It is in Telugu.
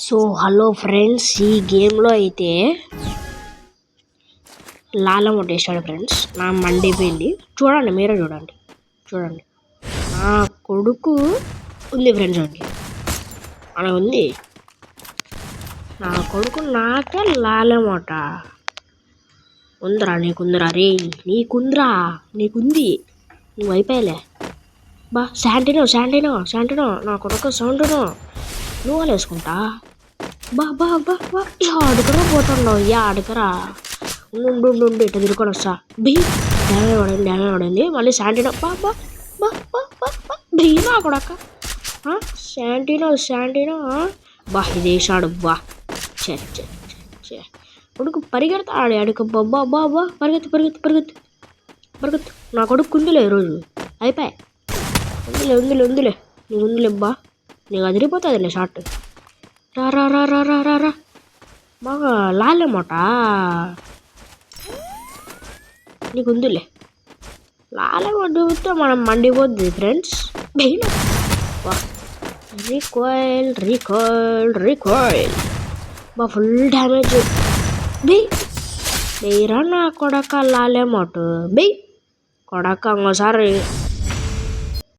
సో హలో ఫ్రెండ్స్, ఈ గేమ్లో అయితే లాలం కొట్టేశాడు ఫ్రెండ్స్. నా మండిపోయింది. చూడండి, మీరే చూడండి. నా కొడుకు ఉంది ఫ్రెండ్స్, అలా ఉంది. నా కొడుకు నాకే లాలమోట ఉందిరా. నీకుందిరా రే, నీకుంది. నువ్వు అయిపోయాలే బా. శాంటినో నా కొడుకు సౌండ్ను నువ్వు వేసుకుంటా. బా బా బా బా అడుగురా పోతున్నావు. అడుగురా ఉండు ఇట్లా తిరుకొని వస్తా. డ్యామేజ్ పడింది. మళ్ళీ శాంటినో బా బా బా బా బా బా నా కొడక శాంటినో బా ఇది వేసాడు. బా కొడుకు పరిగెడతాడు అడుగు. బాబా బాబా పరిగెత్తు. నా కొడుకు ఉందిలే ఈరోజు. అయిపోయాయి. ఉందిలే నీకు ఉందిలేబ్బా. నీకు అదిరిపోతుందిలే షార్ట్. రా బాగా లాలేమోట నీకు ఉందిలే. లాలేమోట మనం మండిపోద్ది ఫ్రెండ్స్. రీకాయిల్ బా ఫుల్ డ్యామేజ్. బెయ్యరా నా కొడక లాలేమోటు. కొడక ఇంకోసారి